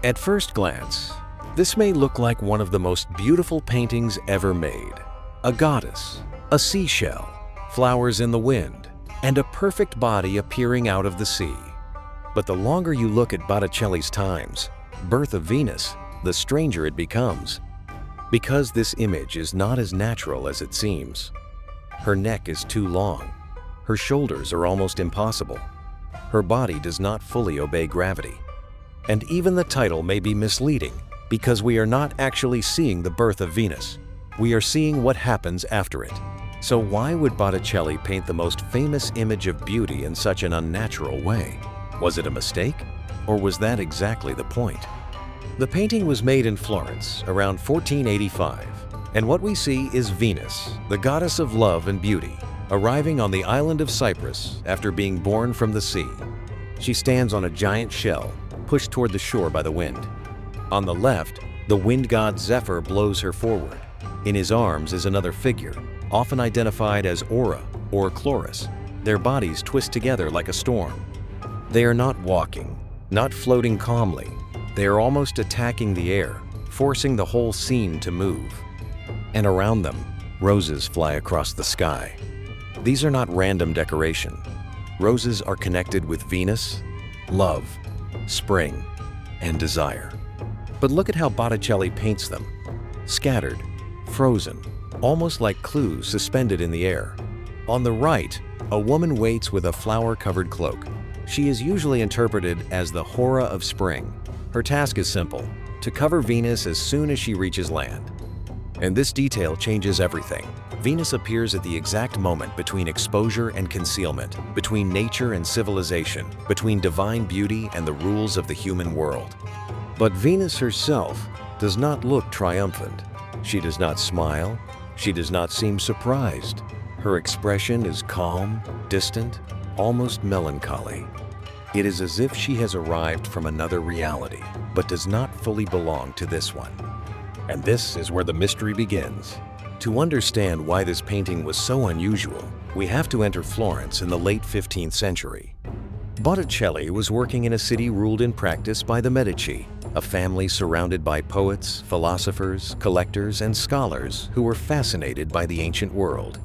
At first glance, this may look like one of the most beautiful paintings ever made. A goddess, a seashell, flowers in the wind, and a perfect body appearing out of the sea. But the longer you look at Botticelli's Times, Birth of Venus, the stranger it becomes. Because this image is not as natural as it seems. Her neck is too long. Her shoulders are almost impossible. Her body does not fully obey gravity. And even the title may be misleading because we are not actually seeing the birth of Venus. We are seeing what happens after it. So why would Botticelli paint the most famous image of beauty in such an unnatural way? Was it a mistake? Or was that exactly the point? The painting was made in Florence around 1485, and what we see is Venus, the goddess of love and beauty, arriving on the island of Cyprus after being born from the sea. She stands on a giant shell, pushed toward the shore by the wind. On the left, the wind god Zephyr blows her forward. In his arms is another figure, often identified as Aura or Chloris. Their bodies twist together like a storm. They are not walking, not floating calmly. They are almost attacking the air, forcing the whole scene to move. And around them, roses fly across the sky. These are not random decoration. Roses are connected with Venus, love, spring, and desire. But look at how Botticelli paints them. Scattered, frozen, almost like clues suspended in the air. On the right, a woman waits with a flower-covered cloak. She is usually interpreted as the Hora of spring. Her task is simple, to cover Venus as soon as she reaches land. And this detail changes everything. Venus appears at the exact moment between exposure and concealment, between nature and civilization, between divine beauty and the rules of the human world. But Venus herself does not look triumphant. She does not smile. She does not seem surprised. Her expression is calm, distant, almost melancholy. It is as if she has arrived from another reality, but does not fully belong to this one. And this is where the mystery begins. To understand why this painting was so unusual, we have to enter Florence in the late 15th century. Botticelli was working in a city ruled in practice by the Medici, a family surrounded by poets, philosophers, collectors, and scholars who were fascinated by the ancient world.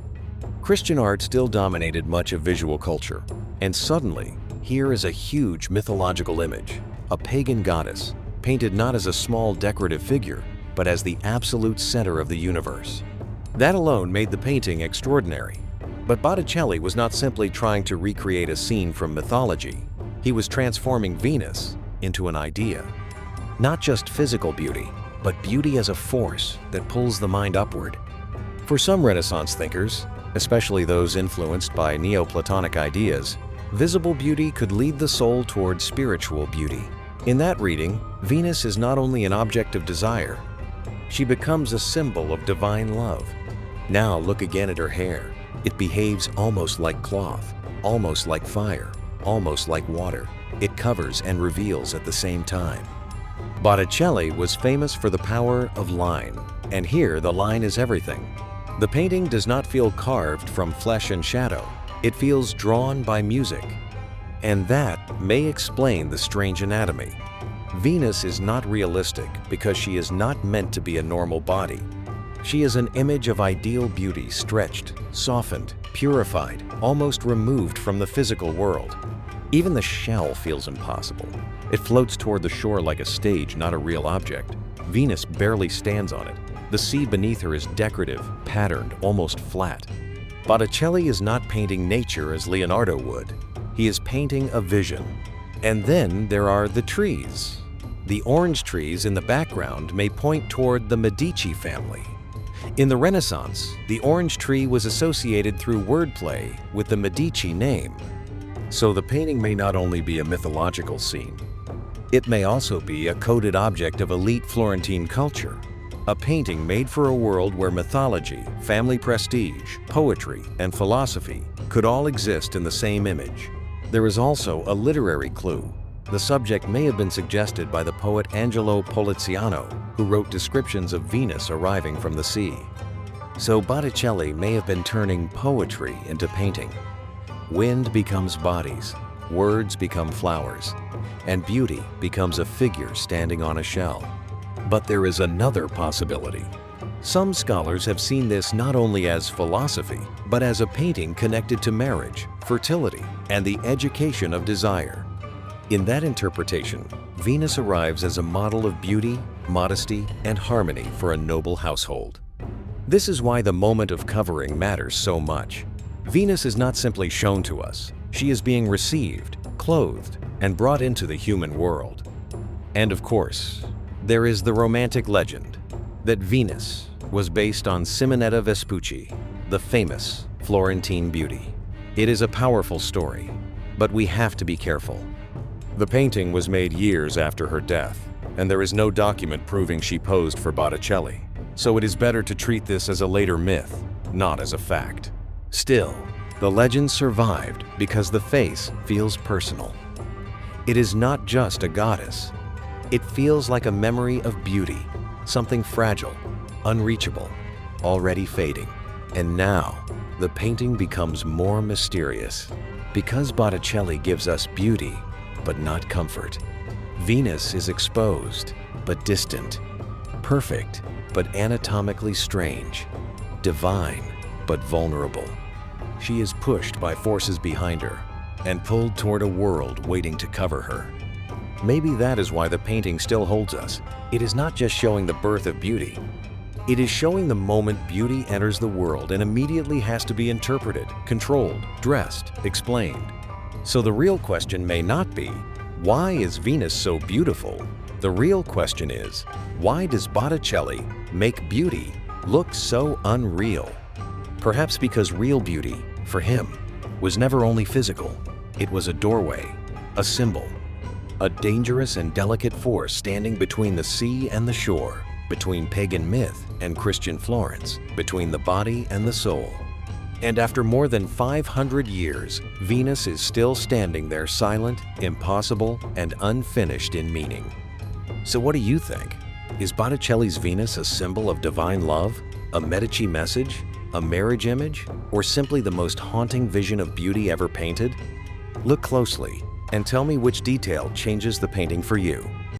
Christian art still dominated much of visual culture, and suddenly, here is a huge mythological image, a pagan goddess, painted not as a small decorative figure, but as the absolute center of the universe. That alone made the painting extraordinary. But Botticelli was not simply trying to recreate a scene from mythology. He was transforming Venus into an idea. Not just physical beauty, but beauty as a force that pulls the mind upward. For some Renaissance thinkers, especially those influenced by Neoplatonic ideas, visible beauty could lead the soul toward spiritual beauty. In that reading, Venus is not only an object of desire, she becomes a symbol of divine love. Now look again at her hair. It behaves almost like cloth, almost like fire, almost like water. It covers and reveals at the same time. Botticelli was famous for the power of line, and here the line is everything. The painting does not feel carved from flesh and shadow. It feels drawn by music. And that may explain the strange anatomy. Venus is not realistic because she is not meant to be a normal body. She is an image of ideal beauty, stretched, softened, purified, almost removed from the physical world. Even the shell feels impossible. It floats toward the shore like a stage, not a real object. Venus barely stands on it. The sea beneath her is decorative, patterned, almost flat. Botticelli is not painting nature as Leonardo would. He is painting a vision. And then there are the trees. The orange trees in the background may point toward the Medici family. In the Renaissance, the orange tree was associated through wordplay with the Medici name. So the painting may not only be a mythological scene, it may also be a coded object of elite Florentine culture. A painting made for a world where mythology, family prestige, poetry, and philosophy could all exist in the same image. There is also a literary clue. The subject may have been suggested by the poet Angelo Poliziano, who wrote descriptions of Venus arriving from the sea. So Botticelli may have been turning poetry into painting. Wind becomes bodies, words become flowers, and beauty becomes a figure standing on a shell. But there is another possibility. Some scholars have seen this not only as philosophy, but as a painting connected to marriage, fertility, and the education of desire. In that interpretation, Venus arrives as a model of beauty, modesty, and harmony for a noble household. This is why the moment of covering matters so much. Venus is not simply shown to us, she is being received, clothed, and brought into the human world. And of course, there is the romantic legend that Venus was based on Simonetta Vespucci, the famous Florentine beauty. It is a powerful story, but we have to be careful. The painting was made years after her death, and there is no document proving she posed for Botticelli, so it is better to treat this as a later myth, not as a fact. Still, the legend survived because the face feels personal. It is not just a goddess. It feels like a memory of beauty, something fragile, unreachable, already fading. And now, the painting becomes more mysterious. Because Botticelli gives us beauty, but not comfort. Venus is exposed, but distant. Perfect, but anatomically strange. Divine, but vulnerable. She is pushed by forces behind her and pulled toward a world waiting to cover her. Maybe that is why the painting still holds us. It is not just showing the birth of beauty. It is showing the moment beauty enters the world and immediately has to be interpreted, controlled, dressed, explained. So the real question may not be, why is Venus so beautiful? The real question is, why does Botticelli make beauty look so unreal? Perhaps because real beauty, for him, was never only physical. It was a doorway, a symbol, a dangerous and delicate force standing between the sea and the shore, between pagan myth and Christian Florence, between the body and the soul. And after more than 500 years, Venus is still standing there silent, impossible, and unfinished in meaning. So what do you think? Is Botticelli's Venus a symbol of divine love, a Medici message, a marriage image, or simply the most haunting vision of beauty ever painted? Look closely and tell me which detail changes the painting for you.